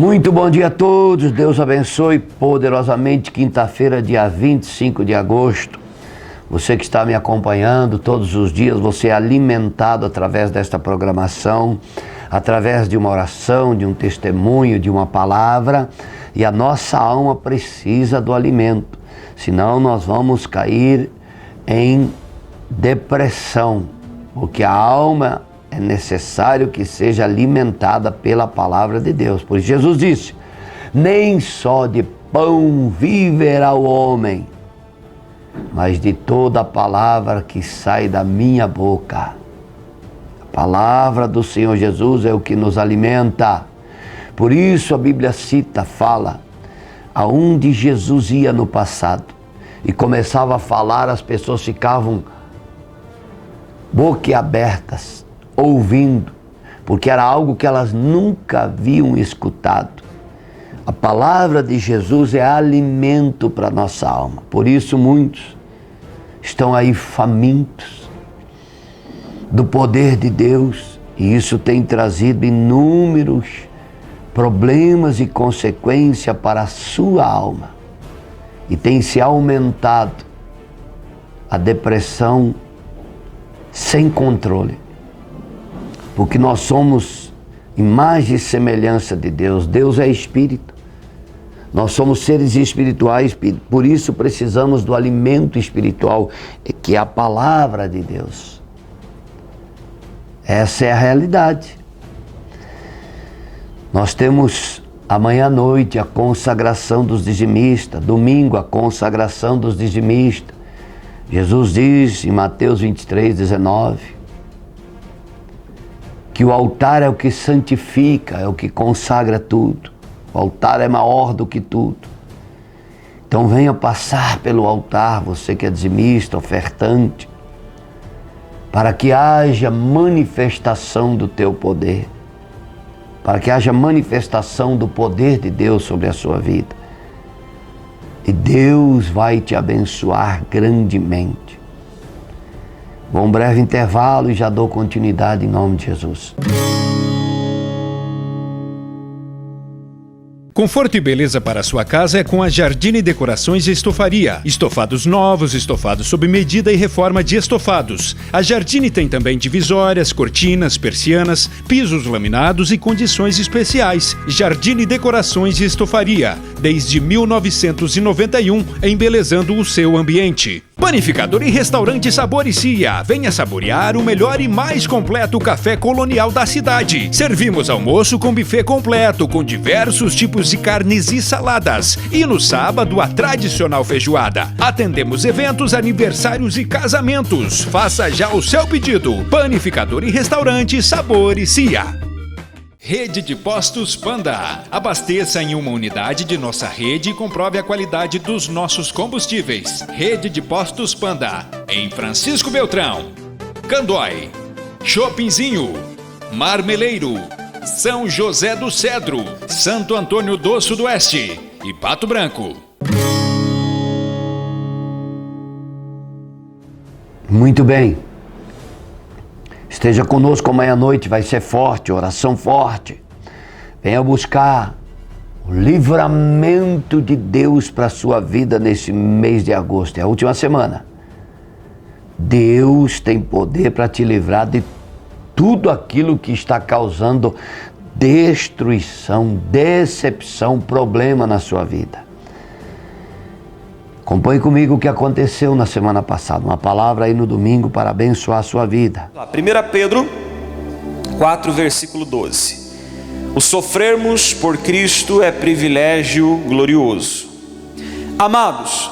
Muito bom dia a todos, Deus abençoe poderosamente. Quinta-feira, dia 25 de agosto. Você que está me acompanhando todos os dias, você é alimentado através desta programação, através de uma oração, de um testemunho, de uma palavra, e a nossa alma precisa do alimento, senão nós vamos cair em depressão, porque a alma é necessário que seja alimentada pela palavra de Deus. Por isso Jesus disse: nem só de pão viverá o homem, mas de toda a palavra que sai da minha boca. A palavra do Senhor Jesus é o que nos alimenta. Por isso a Bíblia fala, aonde Jesus ia no passado e começava a falar, as pessoas ficavam boquiabertas, ouvindo, porque era algo que elas nunca haviam escutado. A palavra de Jesus é alimento para a nossa alma. Por isso muitos estão aí famintos do poder de Deus, e isso tem trazido inúmeros problemas e consequências para a sua alma, e tem se aumentado a depressão sem controle, porque nós somos imagem e semelhança de Deus. Deus é espírito, nós somos seres espirituais, por isso precisamos do alimento espiritual, que é a palavra de Deus. Essa é a realidade. Nós temos amanhã à noite a consagração dos dizimistas, domingo a consagração dos dizimistas. Jesus diz em Mateus 23:19 que o altar é o que santifica, é o que consagra tudo. O altar é maior do que tudo. Então venha passar pelo altar, você que é dizimista, ofertante, para que haja manifestação do teu poder, para que haja manifestação do poder de Deus sobre a sua vida. E Deus vai te abençoar grandemente. Bom, breve intervalo e já dou continuidade em nome de Jesus. Conforto e beleza para a sua casa é com a Jardine Decorações e Estofaria. Estofados novos, estofados sob medida e reforma de estofados. A Jardine tem também divisórias, cortinas, persianas, pisos laminados e condições especiais. Jardine Decorações e Estofaria, desde 1991, embelezando o seu ambiente. Panificador e Restaurante Sabor e Cia. Venha saborear o melhor e mais completo café colonial da cidade. Servimos almoço com buffet completo, com diversos tipos de carnes e saladas. E no sábado, a tradicional feijoada. Atendemos eventos, aniversários e casamentos. Faça já o seu pedido. Panificador e Restaurante Sabor e Cia. Rede de Postos Panda. Abasteça em uma unidade de nossa rede e comprove a qualidade dos nossos combustíveis. Rede de Postos Panda, em Francisco Beltrão, Candói, Shoppingzinho, Marmeleiro, São José do Cedro, Santo Antônio do Sudoeste e Pato Branco. Muito bem. Esteja conosco amanhã à noite, vai ser forte, oração forte. Venha buscar o livramento de Deus para a sua vida nesse mês de agosto, é a última semana. Deus tem poder para te livrar de tudo aquilo que está causando destruição, decepção, problema na sua vida. Acompanhe comigo o que aconteceu na semana passada, uma palavra aí no domingo para abençoar a sua vida. 1 Pedro 4, versículo 12. O sofrermos por Cristo é privilégio glorioso. Amados,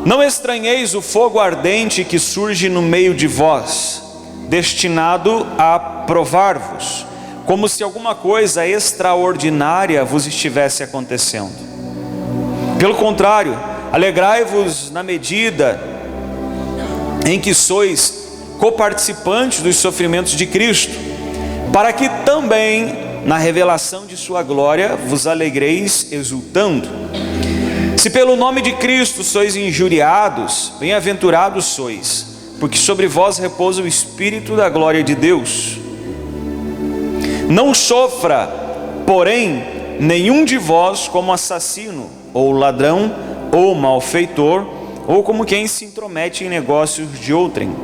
não estranheis o fogo ardente que surge no meio de vós, destinado a provar-vos, como se alguma coisa extraordinária vos estivesse acontecendo. Pelo contrário, alegrai-vos na medida em que sois coparticipantes dos sofrimentos de Cristo, para que também na revelação de sua glória vos alegreis exultando. Se pelo nome de Cristo sois injuriados, bem-aventurados sois, porque sobre vós repousa o Espírito da glória de Deus. Não sofra, porém, nenhum de vós como assassino, ou ladrão, ou malfeitor, ou como quem se intromete em negócios de outrem.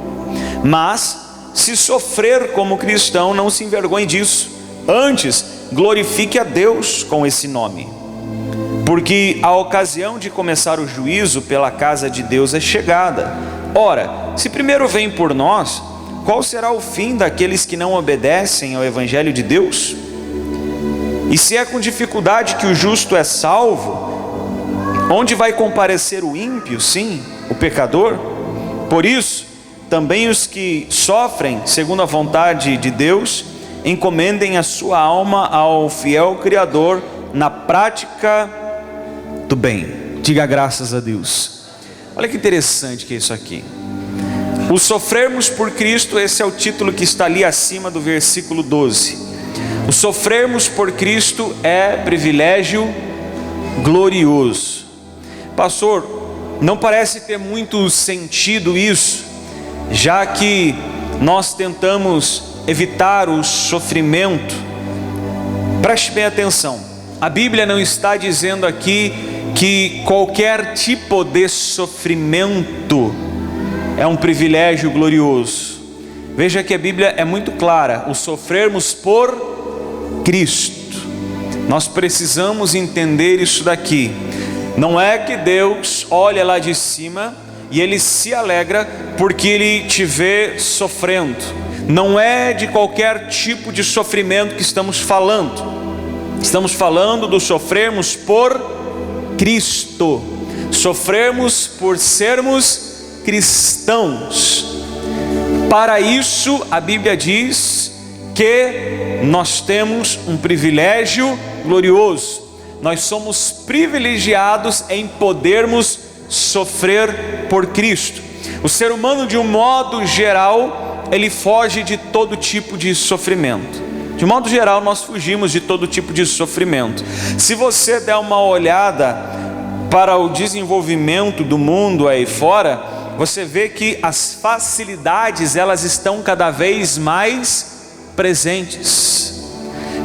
Mas, se sofrer como cristão, não se envergonhe disso. Antes, glorifique a Deus com esse nome. Porque a ocasião de começar o juízo pela casa de Deus é chegada. Ora, se primeiro vem por nós, qual será o fim daqueles que não obedecem ao Evangelho de Deus? E se é com dificuldade que o justo é salvo, onde vai comparecer o ímpio, sim, o pecador? Por isso, também os que sofrem segundo a vontade de Deus, encomendem a sua alma ao fiel Criador na prática do bem. Diga graças a Deus. Olha que interessante que é isso aqui. O sofrermos por Cristo, esse é o título que está ali acima do versículo 12. O sofrermos por Cristo é privilégio glorioso. Pastor, não parece ter muito sentido isso, já que nós tentamos evitar o sofrimento. Preste bem atenção, a Bíblia não está dizendo aqui que qualquer tipo de sofrimento é um privilégio glorioso. Veja que a Bíblia é muito clara: o sofrermos por Cristo. Nós precisamos entender isso daqui. Não é que Deus olha lá de cima e Ele se alegra porque Ele te vê sofrendo. Não é de qualquer tipo de sofrimento que estamos falando. Estamos falando do sofrermos por Cristo. Sofrermos por sermos cristãos. Para isso, a Bíblia diz que nós temos um privilégio glorioso. Nós somos privilegiados em podermos sofrer por Cristo. O ser humano, de um modo geral, ele foge de todo tipo de sofrimento. De modo geral, nós fugimos de todo tipo de sofrimento. Se você der uma olhada para o desenvolvimento do mundo aí fora, você vê que as facilidades, elas estão cada vez mais presentes.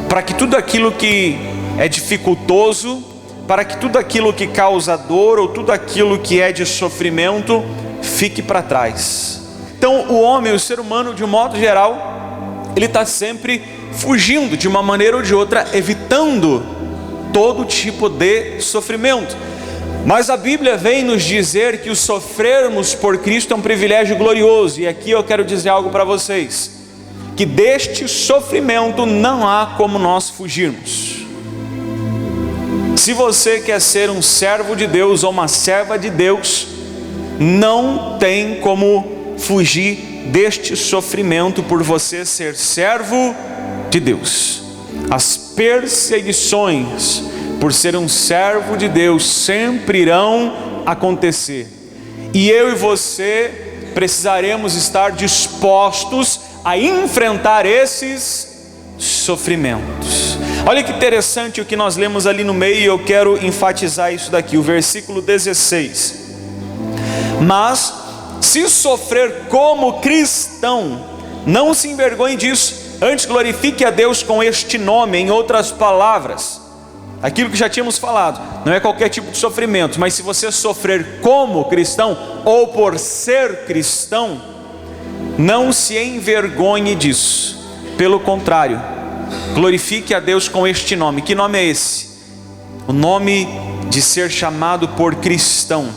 Para que tudo aquilo que é dificultoso, para que tudo aquilo que causa dor, ou tudo aquilo que é de sofrimento, fique para trás. Então o homem, o ser humano, de um modo geral, ele está sempre fugindo de uma maneira ou de outra, evitando todo tipo de sofrimento. Mas a Bíblia vem nos dizer que o sofrermos por Cristo é um privilégio glorioso. E aqui eu quero dizer algo para vocês, que deste sofrimento não há como nós fugirmos. Se você quer ser um servo de Deus ou uma serva de Deus, não tem como fugir deste sofrimento por você ser servo de Deus. As perseguições por ser um servo de Deus sempre irão acontecer. E eu e você precisaremos estar dispostos a enfrentar esses sofrimentos. Olha que interessante o que nós lemos ali no meio, e eu quero enfatizar isso daqui, o versículo 16. Mas se sofrer como cristão, não se envergonhe disso, antes glorifique a Deus com este nome. Em outras palavras, aquilo que já tínhamos falado, não é qualquer tipo de sofrimento, mas se você sofrer como cristão, ou por ser cristão, não se envergonhe disso. Pelo contrário, glorifique a Deus com este nome. Que nome é esse? O nome de ser chamado por cristão.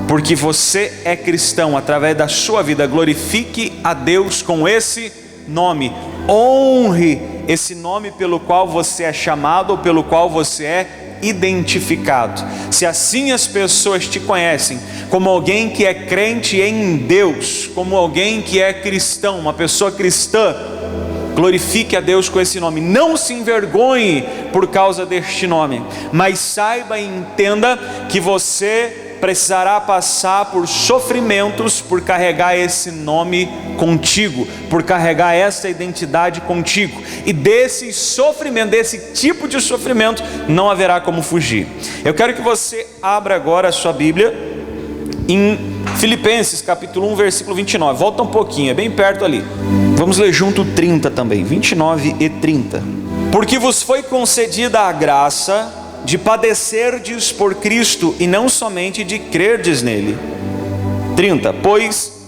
Porque você é cristão, através da sua vida, glorifique a Deus com esse nome. Honre esse nome pelo qual você é chamado, ou pelo qual você é identificado. Se assim as pessoas te conhecem, como alguém que é crente em Deus, como alguém que é cristão, uma pessoa cristã, glorifique a Deus com esse nome. Não se envergonhe por causa deste nome, mas saiba e entenda que você precisará passar por sofrimentos por carregar esse nome contigo, por carregar essa identidade contigo. E desse sofrimento, desse tipo de sofrimento, não haverá como fugir. Eu quero que você abra agora a sua Bíblia em Filipenses capítulo 1, versículo 29. Volta um pouquinho, é bem perto ali. Vamos ler junto 30 também, 29 e 30. Porque vos foi concedida a graça de padecerdes por Cristo, e não somente de crerdes nele. 30. Pois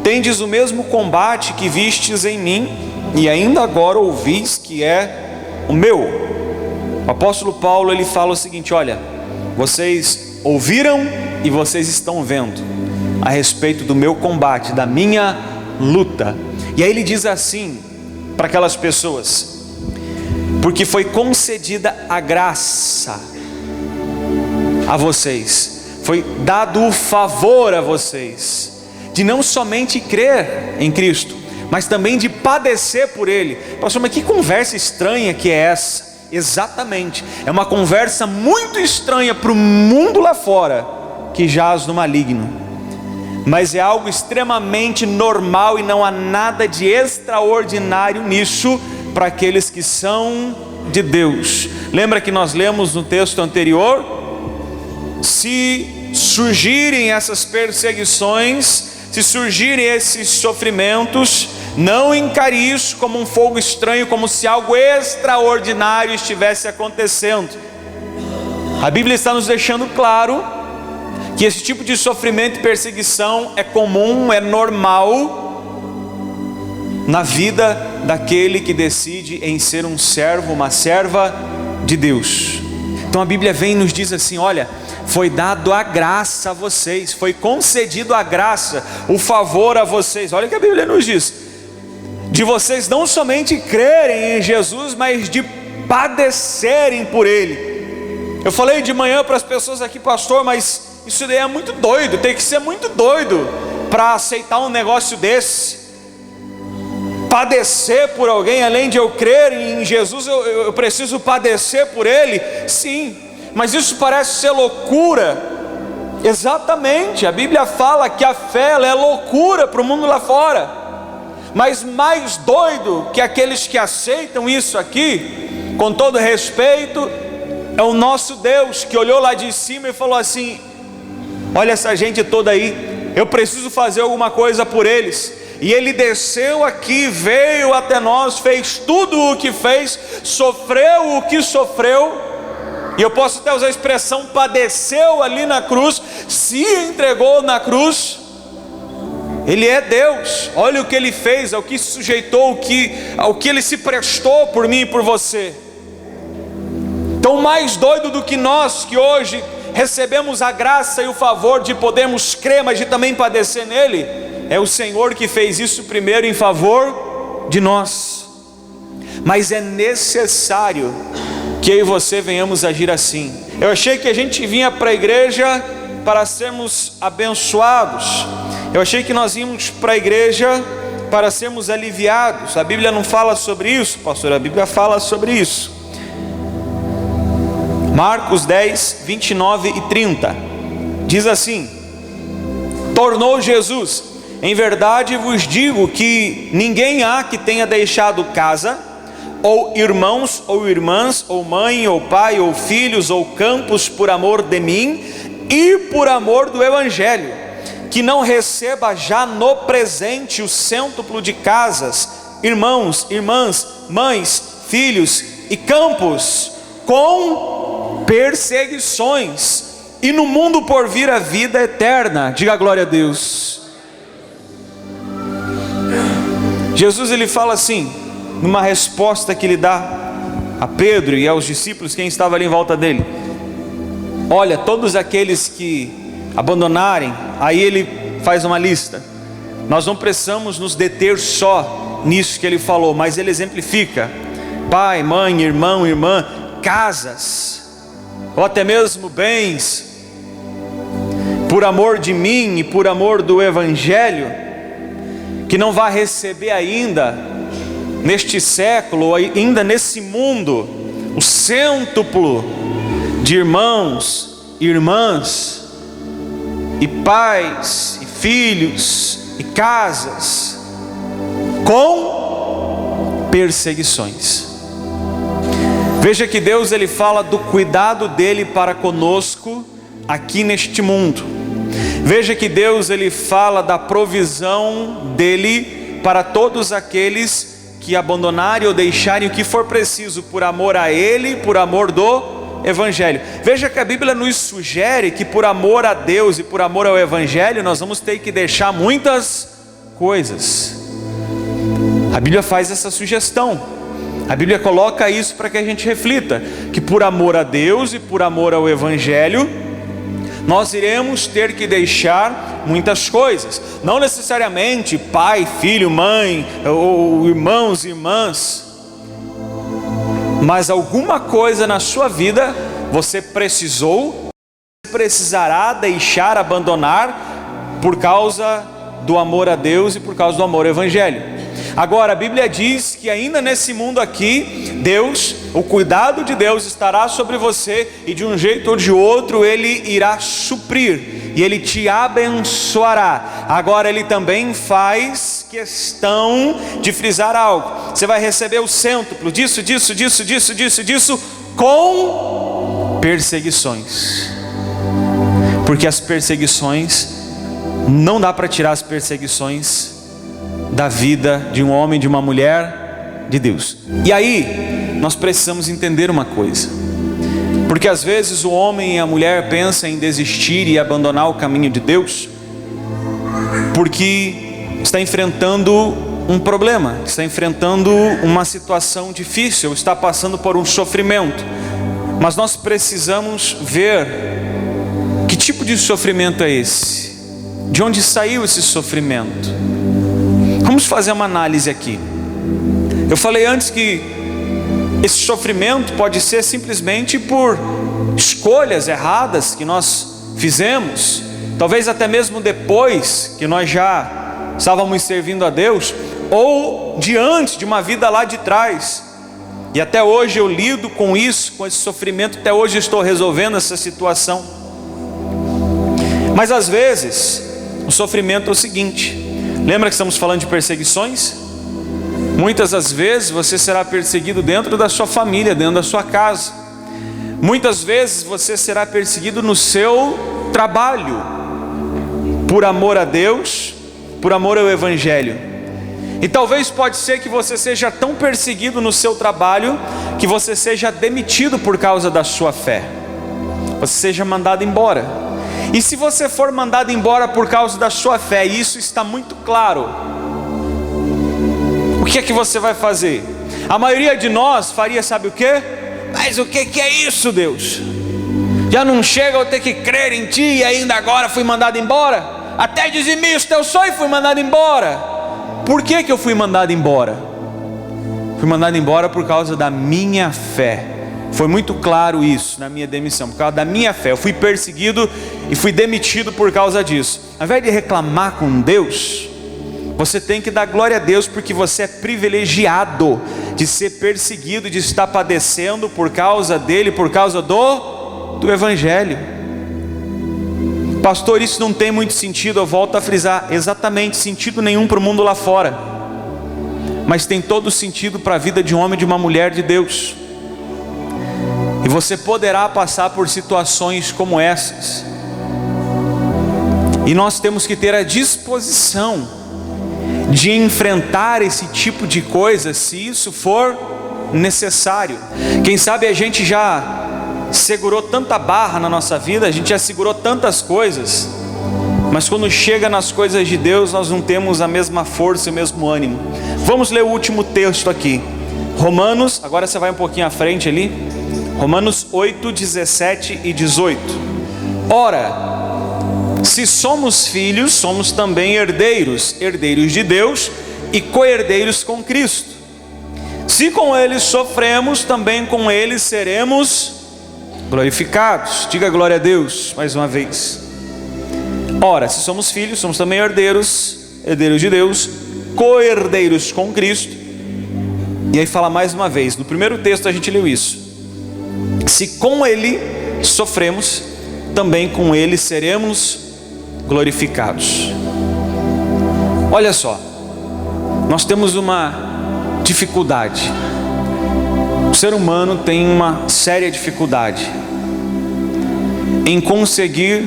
tendes o mesmo combate que vistes em mim, e ainda agora ouvis que é o meu. O apóstolo Paulo, ele fala o seguinte: olha, vocês ouviram e vocês estão vendo a respeito do meu combate, da minha luta. E aí ele diz assim para aquelas pessoas: porque foi concedida a graça a vocês, foi dado o favor a vocês, de não somente crer em Cristo, mas também de padecer por Ele. Pastor, mas que conversa estranha que é essa? Exatamente, é uma conversa muito estranha para o mundo lá fora, que jaz no maligno, mas é algo extremamente normal, e não há nada de extraordinário nisso para aqueles que são de Deus. Lembra que nós lemos no texto anterior? Se surgirem essas perseguições, se surgirem esses sofrimentos, não encare isso como um fogo estranho, como se algo extraordinário estivesse acontecendo. A Bíblia está nos deixando claro que esse tipo de sofrimento e perseguição é comum, é normal na vida daquele que decide em ser um servo, uma serva de Deus. Então a Bíblia vem e nos diz assim: olha, foi dado a graça a vocês, foi concedido a graça, o favor a vocês. Olha o que a Bíblia nos diz: de vocês não somente crerem em Jesus, mas de padecerem por Ele. Eu falei de manhã para as pessoas aqui: pastor, mas isso daí é muito doido, tem que ser muito doido para aceitar um negócio desse. Padecer por alguém, além de eu crer em Jesus, eu preciso padecer por Ele? Sim, mas isso parece ser loucura. Exatamente, a Bíblia fala que a fé, ela é loucura para o mundo lá fora, mas mais doido que aqueles que aceitam isso aqui, com todo respeito, é o nosso Deus, que olhou lá de cima e falou assim: olha essa gente toda aí, eu preciso fazer alguma coisa por eles. E Ele desceu aqui, veio até nós, fez tudo o que fez, sofreu o que sofreu, e eu posso até usar a expressão padeceu ali na cruz, se entregou na cruz. Ele é Deus, olha o que Ele fez, ao que se sujeitou, ao que Ele se prestou por mim e por você. Então, mais doido do que nós, que hoje recebemos a graça e o favor de podermos crer, mas de também padecer nele, é o Senhor que fez isso primeiro em favor de nós. Mas é necessário que eu e você venhamos agir assim. Eu achei que a gente vinha para a igreja para sermos abençoados, eu achei que nós íamos para a igreja para sermos aliviados. A Bíblia não fala sobre isso, pastor, a Bíblia fala sobre isso. Marcos 10, 29 e 30 diz assim: tornou Jesus: em verdade vos digo que ninguém há que tenha deixado casa, ou irmãos, ou irmãs, ou mãe, ou pai, ou filhos, ou campos, por amor de mim e por amor do Evangelho, que não receba já no presente o cêntuplo de casas, irmãos, irmãs, mães, filhos e campos, com perseguições, e no mundo por vir a vida eterna. Diga glória a Deus. Jesus, ele fala assim, numa resposta que ele dá a Pedro e aos discípulos, quem estava ali em volta dele: olha, todos aqueles que abandonarem, aí ele faz uma lista. Nós não precisamos nos deter só nisso que ele falou, mas ele exemplifica: pai, mãe, irmão, irmã, casas, ou até mesmo bens, por amor de mim e por amor do Evangelho, que não vai receber ainda neste século, ou ainda nesse mundo, o cêntuplo de irmãos, irmãs, e pais, e filhos, e casas, com perseguições. Veja que Deus, ele fala do cuidado dele para conosco aqui neste mundo. Veja que Deus, ele fala da provisão dele para todos aqueles que abandonarem ou deixarem o que for preciso por amor a Ele, por amor do Evangelho. Veja que a Bíblia nos sugere que por amor a Deus e por amor ao Evangelho nós vamos ter que deixar muitas coisas. A Bíblia faz essa sugestão, a Bíblia coloca isso para que a gente reflita, que por amor a Deus e por amor ao Evangelho nós iremos ter que deixar muitas coisas, não necessariamente pai, filho, mãe, ou irmãos e irmãs, mas alguma coisa na sua vida você precisará deixar, abandonar, por causa do amor a Deus e por causa do amor ao Evangelho. Agora, a Bíblia diz que ainda nesse mundo aqui, Deus, o cuidado de Deus estará sobre você, e de um jeito ou de outro Ele irá suprir, e Ele te abençoará. Agora, Ele também faz questão de frisar algo: você vai receber o cêntuplo disso, com perseguições, porque as perseguições, não dá para tirar as perseguições da vida de um homem, de uma mulher de Deus. E aí, nós precisamos entender uma coisa, porque às vezes o homem e a mulher pensam em desistir e abandonar o caminho de Deus, porque está enfrentando um problema, está enfrentando uma situação difícil, está passando por um sofrimento. Mas nós precisamos ver que tipo de sofrimento é esse, de onde saiu esse sofrimento. Vamos fazer uma análise aqui. Eu falei antes que esse sofrimento pode ser simplesmente por escolhas erradas que nós fizemos, talvez até mesmo depois que nós já estávamos servindo a Deus, ou diante de uma vida lá de trás, e até hoje eu lido com isso, com esse sofrimento, até hoje estou resolvendo essa situação. Mas às vezes o sofrimento é o seguinte: lembra que estamos falando de perseguições? Muitas das vezes você será perseguido dentro da sua família, dentro da sua casa. Muitas vezes você será perseguido no seu trabalho, por amor a Deus, por amor ao Evangelho. E talvez pode ser que você seja tão perseguido no seu trabalho, que você seja demitido por causa da sua fé, você seja mandado embora. E se você for mandado embora por causa da sua fé, e isso está muito claro, o que é que você vai fazer? A maioria de nós faria, sabe o quê? Mas o que é isso, Deus? Já não chega eu ter que crer em Ti, e ainda agora fui mandado embora? Até dizimista eu sou e fui mandado embora. Por que eu fui mandado embora? Fui mandado embora por causa da minha fé. Foi muito claro isso na minha demissão, por causa da minha fé. Eu fui perseguido e fui demitido por causa disso. Ao invés de reclamar com Deus, você tem que dar glória a Deus, porque você é privilegiado de ser perseguido, de estar padecendo por causa dele, por causa do Evangelho. Pastor, isso não tem muito sentido. Eu volto a frisar: exatamente, sentido nenhum para o mundo lá fora, mas tem todo sentido para a vida de um homem e de uma mulher de Deus. E você poderá passar por situações como essas, e nós temos que ter a disposição de enfrentar esse tipo de coisa, se isso for necessário. Quem sabe a gente já segurou tanta barra na nossa vida, a gente já segurou tantas coisas, mas quando chega nas coisas de Deus, nós não temos a mesma força e o mesmo ânimo. Vamos ler o último texto aqui, Romanos, agora você vai um pouquinho à frente ali, Romanos 8, 17 e 18. Ora, se somos filhos, somos também herdeiros, herdeiros de Deus e co-herdeiros com Cristo. Se com Ele sofremos, também com Ele seremos glorificados. Diga glória a Deus mais uma vez. Ora, se somos filhos, somos também herdeiros, herdeiros de Deus, co-herdeiros com Cristo. E aí fala mais uma vez, no primeiro texto a gente leu isso: se com Ele sofremos, também com Ele seremos glorificados. Olha só, nós temos uma dificuldade. O ser humano tem uma séria dificuldade em conseguir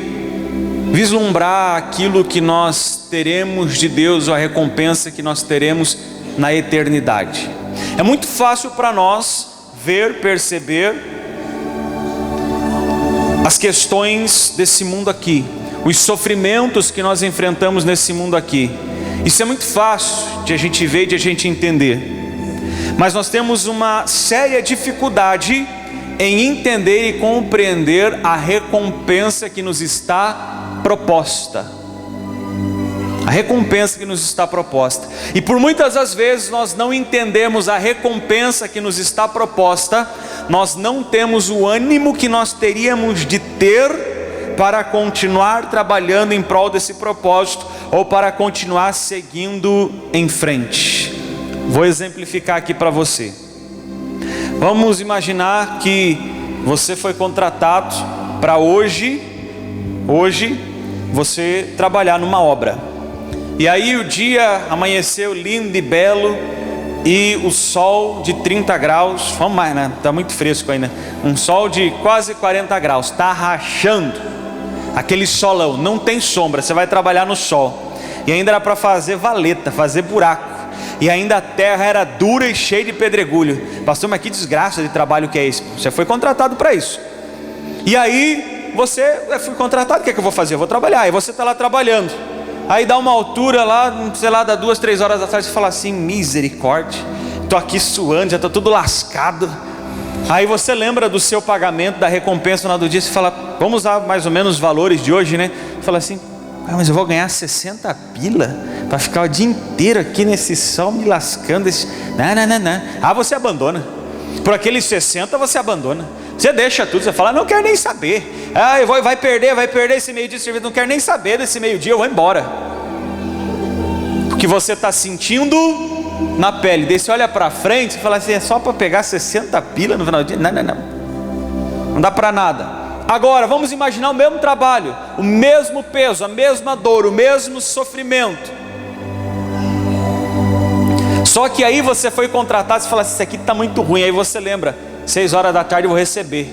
vislumbrar aquilo que nós teremos de Deus, ou a recompensa que nós teremos na eternidade. É muito fácil para nós ver, perceber as questões desse mundo aqui, os sofrimentos que nós enfrentamos nesse mundo aqui. Isso é muito fácil de a gente ver, de a gente entender. Mas nós temos uma séria dificuldade em entender e compreender a recompensa que nos está proposta. A recompensa que nos está proposta. E por muitas das vezes nós não entendemos a recompensa que nos está proposta, nós não temos o ânimo que nós teríamos de ter para continuar trabalhando em prol desse propósito, ou para continuar seguindo em frente. Vou exemplificar aqui para você. Vamos imaginar que você foi contratado para hoje você trabalhar numa obra. E aí o dia amanheceu lindo e belo, e o sol de 30 graus, vamos mais, né? Está muito fresco ainda. Um sol de quase 40 graus, está rachando. Aquele solão, não tem sombra, você vai trabalhar no sol. E ainda era para fazer valeta, fazer buraco. E ainda a terra era dura e cheia de pedregulho. Pastor, mas que desgraça de trabalho que é esse? Você foi contratado para isso. E aí, eu fui contratado, o que é que eu vou fazer? Eu vou trabalhar. E você está lá trabalhando. Aí dá uma altura lá, sei lá, dá 2, 3 horas da tarde, você fala assim, misericórdia, estou aqui suando, já estou tudo lascado. Aí você lembra do seu pagamento, da recompensa no final do dia, você fala, vamos usar mais ou menos os valores de hoje, né? Você fala assim, mas eu vou ganhar 60 pila para ficar o dia inteiro aqui nesse sol me lascando. Não. Ah, você abandona. Por aqueles 60 você abandona. Você deixa tudo, você fala, não quero nem saber. Ah, vai perder esse meio dia de serviço, não quero nem saber desse meio dia, eu vou embora. Porque você está sentindo na pele. Daí você olha para frente e fala assim, é só para pegar 60 pila no final do dia? Não dá para nada. Agora, vamos imaginar o mesmo trabalho, o mesmo peso, a mesma dor, o mesmo sofrimento. Só que aí você foi contratado, você fala assim, isso aqui está muito ruim. Aí você lembra, 6 horas da tarde eu vou receber.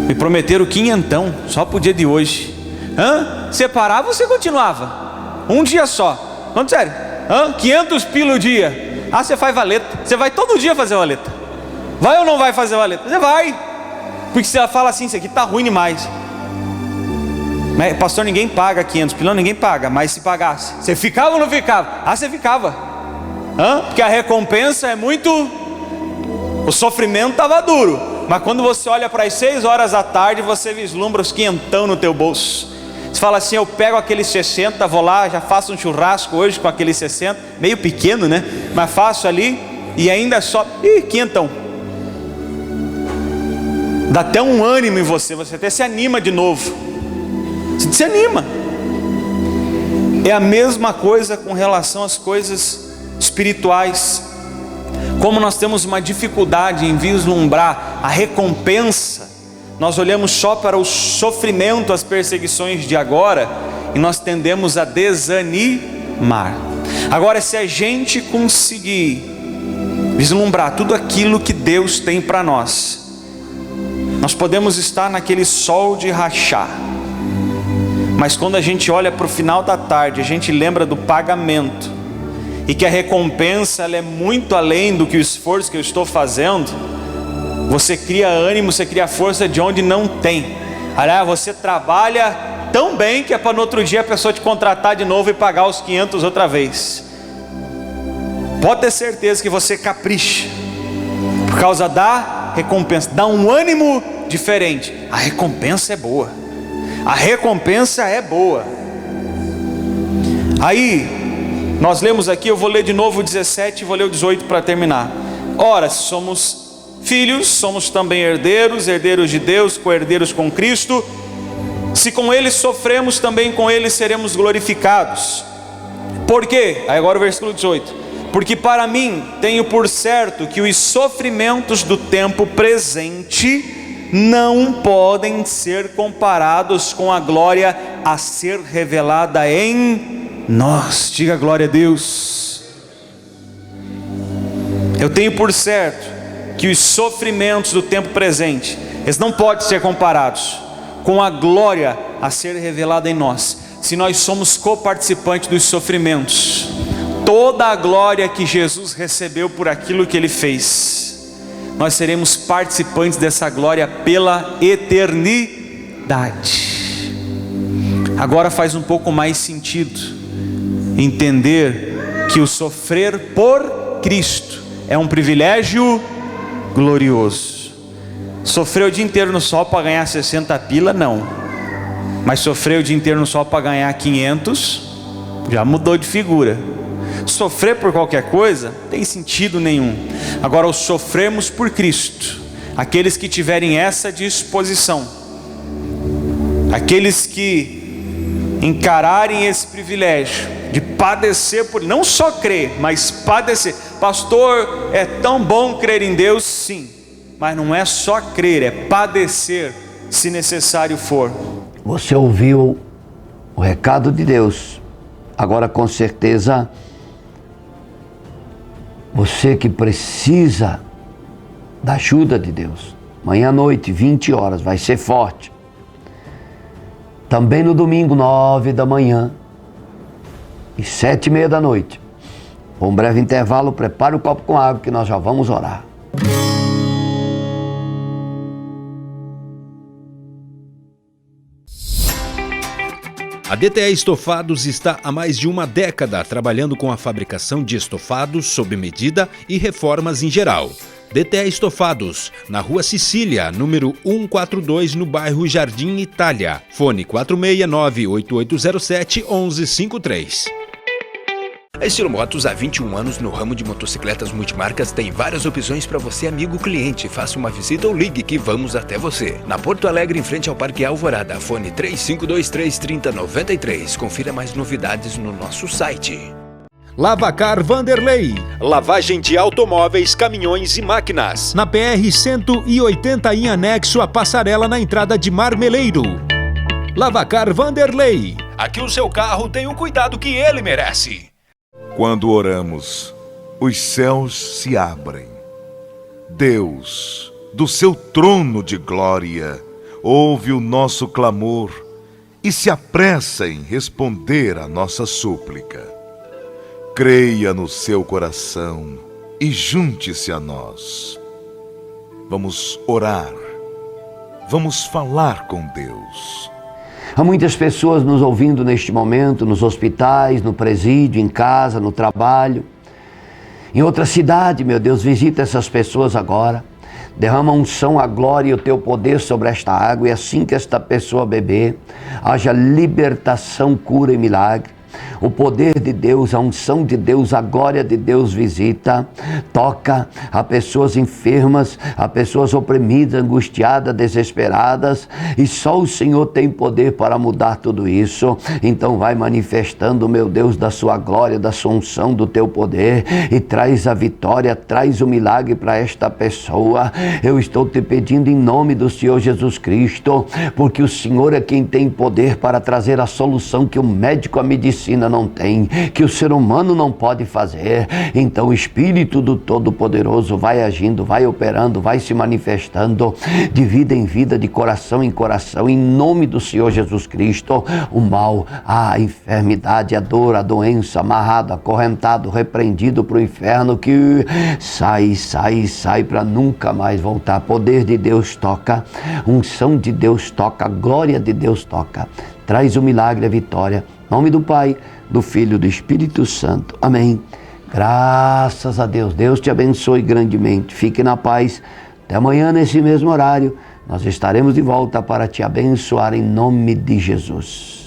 Me prometeram 500, só para o dia de hoje. Você parava ou você continuava? Um dia só. Não, sério. 500 pila o dia. Ah, você faz valeta. Você vai todo dia fazer valeta. Vai ou não vai fazer valeta? Você vai. Porque você fala assim, isso aqui está ruim demais. Mas, pastor, ninguém paga 500 pila, ninguém paga. Mas se pagasse, você ficava ou não ficava? Ah, você ficava. Porque a recompensa é muito... O sofrimento estava duro. Mas quando você olha para as 6 horas da tarde, você vislumbra os 500 no teu bolso. Você fala assim, eu pego aqueles 60, vou lá, já faço um churrasco hoje com aqueles 60. Meio pequeno, né? Mas faço ali e ainda só... 500. Dá até um ânimo em você até se anima de novo. Você se anima. É a mesma coisa com relação às coisas espirituais. Como nós temos uma dificuldade em vislumbrar a recompensa, nós olhamos só para o sofrimento, as perseguições de agora, e nós tendemos a desanimar. Agora, se a gente conseguir vislumbrar tudo aquilo que Deus tem para nós, nós podemos estar naquele sol de rachar, mas quando a gente olha para o final da tarde, a gente lembra do pagamento, e que a recompensa ela é muito além do que o esforço que eu estou fazendo. Você cria ânimo, você cria força de onde não tem. Aliás, você trabalha tão bem que é para no outro dia a pessoa te contratar de novo e pagar os 500 outra vez. Pode ter certeza que você capricha por causa da recompensa, dá um ânimo diferente. A recompensa é boa. A recompensa é boa. Aí nós lemos aqui, eu vou ler de novo o 17 e vou ler o 18 para terminar. Ora, se somos filhos, somos também herdeiros, herdeiros de Deus, co-herdeiros com Cristo. Se com Ele sofremos, também com Ele seremos glorificados. Por quê? Aí agora o versículo 18. Porque para mim tenho por certo que os sofrimentos do tempo presente não podem ser comparados com a glória a ser revelada em nós. Diga glória a Deus. Eu tenho por certo que os sofrimentos do tempo presente, eles não podem ser comparados com a glória a ser revelada em nós. Se nós somos coparticipantes dos sofrimentos, toda a glória que Jesus recebeu por aquilo que Ele fez, nós seremos participantes dessa glória pela eternidade. Agora faz um pouco mais sentido entender que o sofrer por Cristo é um privilégio glorioso. Sofrer o dia inteiro no sol para ganhar 60 pila, não. Mas sofrer o dia inteiro no sol para ganhar 500, já mudou de figura. Sofrer por qualquer coisa, não tem sentido nenhum. Agora, o sofrermos por Cristo, aqueles que tiverem essa disposição, aqueles que encararem esse privilégio de padecer por, não só crer, mas padecer. Pastor, é tão bom crer em Deus, sim, mas não é só crer, é padecer, se necessário for. Você ouviu o recado de Deus. Agora, com certeza, você que precisa da ajuda de Deus, amanhã à noite, 20 horas, vai ser forte. Também no domingo, 9 da manhã e 7:30 da noite. Com um breve intervalo, prepare o copo com água que nós já vamos orar. A DTE Estofados está há mais de uma década trabalhando com a fabricação de estofados sob medida e reformas em geral. DTE Estofados, na Rua Sicília, número 142, no bairro Jardim Itália. Fone 469-8807-1153. A Estilo Motos, há 21 anos no ramo de motocicletas multimarcas, tem várias opções para você, amigo cliente. Faça uma visita ou ligue que vamos até você. Na Porto Alegre, em frente ao Parque Alvorada, fone 3523-3093. Confira mais novidades no nosso site. Lavacar Vanderlei, lavagem de automóveis, caminhões e máquinas. Na PR-180 em anexo à passarela na entrada de Marmeleiro. Lavacar Vanderlei, aqui o seu carro tem o cuidado que ele merece. Quando oramos, os céus se abrem. Deus, do seu trono de glória, ouve o nosso clamor e se apressa em responder à nossa súplica. Creia no seu coração e junte-se a nós. Vamos orar. Vamos falar com Deus. Há muitas pessoas nos ouvindo neste momento, nos hospitais, no presídio, em casa, no trabalho. Em outra cidade, meu Deus, visita essas pessoas agora. Derrama a unção, a glória e o teu poder sobre esta água. E assim que esta pessoa beber, haja libertação, cura e milagre. O poder de Deus, a unção de Deus, a glória de Deus visita, toca a pessoas enfermas, a pessoas oprimidas, angustiadas, desesperadas, e só o Senhor tem poder para mudar tudo isso. Então vai manifestando, meu Deus, da sua glória, da sua unção, do teu poder, e traz a vitória, traz o milagre para esta pessoa. Eu estou te pedindo em nome do Senhor Jesus Cristo, porque o Senhor é quem tem poder para trazer a solução que o médico, a medicina não tem, que o ser humano não pode fazer. Então o Espírito do Todo-Poderoso vai agindo, vai operando, vai se manifestando de vida em vida, de coração em coração, em nome do Senhor Jesus Cristo. O mal, a enfermidade, a dor, a doença, amarrado, acorrentado, repreendido para o inferno, que sai para nunca mais voltar. Poder de Deus toca, unção de Deus toca, glória de Deus toca, traz o milagre, a vitória. Em nome do Pai, do Filho e do Espírito Santo. Amém. Graças a Deus. Deus te abençoe grandemente. Fique na paz. Até amanhã, nesse mesmo horário, nós estaremos de volta para te abençoar em nome de Jesus.